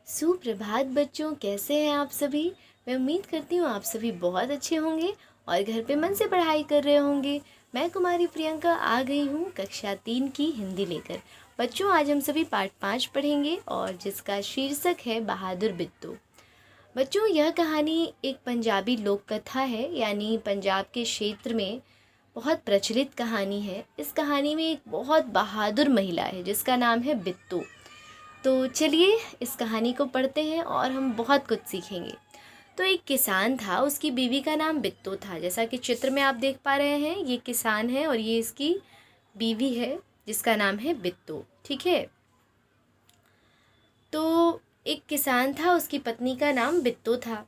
सुप्रभात बच्चों, कैसे हैं आप सभी। मैं उम्मीद करती हूँ आप सभी बहुत अच्छे होंगे और घर पे मन से पढ़ाई कर रहे होंगे। मैं कुमारी प्रियंका आ गई हूँ कक्षा 3 की हिंदी लेकर। बच्चों, आज हम सभी पाठ 5 पढ़ेंगे और जिसका शीर्षक है बहादुर बिट्टू। बच्चों, यह कहानी एक पंजाबी लोक कथा है, यानी पंजाब के क्षेत्र में बहुत प्रचलित कहानी है। इस कहानी में एक बहुत बहादुर महिला है जिसका नाम है बिट्टू। तो चलिए इस कहानी को पढ़ते हैं और हम बहुत कुछ सीखेंगे। तो एक किसान था, उसकी बीवी का नाम बिट्टू था। जैसा कि चित्र में आप देख पा रहे हैं, ये किसान है और ये इसकी बीवी है जिसका नाम है बिट्टू। ठीक है। तो एक किसान था, उसकी पत्नी का नाम बिट्टू था।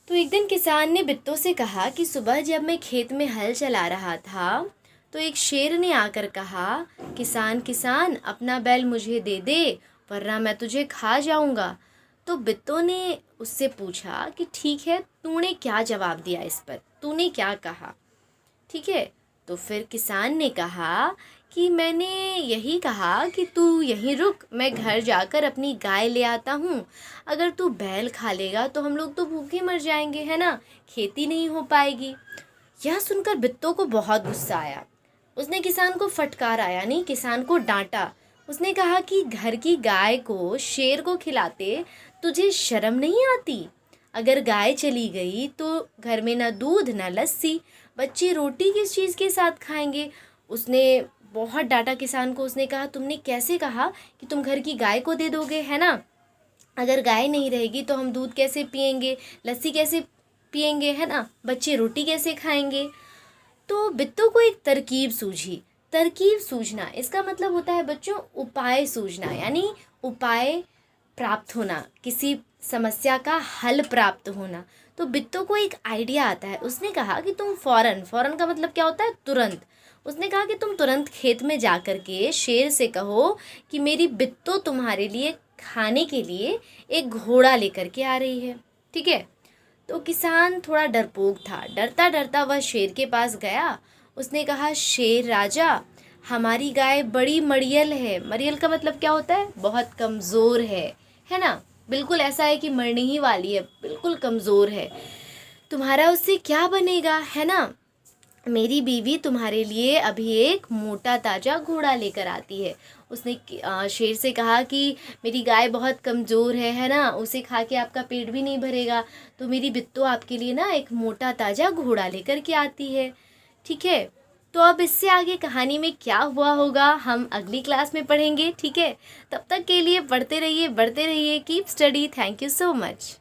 तो एक दिन किसान ने बिट्टू से कहा कि सुबह जब मैं खेत में हल चला रहा था तो एक शेर ने आकर कहा, किसान किसान अपना बैल मुझे दे दे वरना मैं तुझे खा जाऊंगा। तो बिट्टू ने उससे पूछा कि ठीक है, तूने क्या जवाब दिया, इस पर तूने क्या कहा। ठीक है। तो फिर किसान ने कहा कि मैंने यही कहा कि तू यहीं रुक, मैं घर जाकर अपनी गाय ले आता हूँ। अगर तू बैल खा लेगा तो हम लोग तो भूखे मर जाएंगे, है ना, खेती नहीं हो पाएगी। यह सुनकर बिट्टू को बहुत गुस्सा आया। उसने किसान को फटकारा, यानी किसान को डांटा। उसने कहा कि घर की गाय को शेर को खिलाते तुझे शर्म नहीं आती। अगर गाय चली गई तो घर में ना दूध ना लस्सी, बच्चे रोटी किस चीज़ के साथ खाएंगे। उसने बहुत डांटा किसान को। उसने कहा, तुमने कैसे कहा कि तुम घर की गाय को दे दोगे, है ना। अगर गाय नहीं रहेगी तो हम दूध कैसे पिएंगे, लस्सी कैसे पिएंगे, है ना, बच्चे रोटी कैसे खाएंगे। तो बिट्टू को एक तरकीब सूझी। तरकीब सूझना इसका मतलब होता है बच्चों उपाय सूझना, यानी उपाय प्राप्त होना, किसी समस्या का हल प्राप्त होना। तो बिट्टू को एक आइडिया आता है। उसने कहा कि तुम फौरन, फौरन का मतलब क्या होता है, तुरंत। उसने कहा कि तुम तुरंत खेत में जा कर के शेर से कहो कि मेरी बिट्टू तुम्हारे लिए खाने के लिए एक घोड़ा लेकर के आ रही है। ठीक है। तो किसान थोड़ा डरपोक था। डरता डरता वह शेर के पास गया। उसने कहा, शेर राजा, हमारी गाय बड़ी मड़ियल है। मड़ियल का मतलब क्या होता है, बहुत कमज़ोर है ना। बिल्कुल ऐसा है कि मरने ही वाली है, बिल्कुल कमज़ोर है। तुम्हारा उससे क्या बनेगा, है ना। मेरी बीवी तुम्हारे लिए अभी एक मोटा ताज़ा घोड़ा लेकर आती है। उसने शेर से कहा कि मेरी गाय बहुत कमज़ोर है ना, उसे खा के आपका पेट भी नहीं भरेगा, तो मेरी बिट्टू आपके लिए ना एक मोटा ताज़ा घोड़ा लेकर के आती है। ठीक है। तो अब इससे आगे कहानी में क्या हुआ होगा हम अगली क्लास में पढ़ेंगे। ठीक है। तब तक के लिए पढ़ते रहिए, बढ़ते रहिए। Keep study. Thank you so much.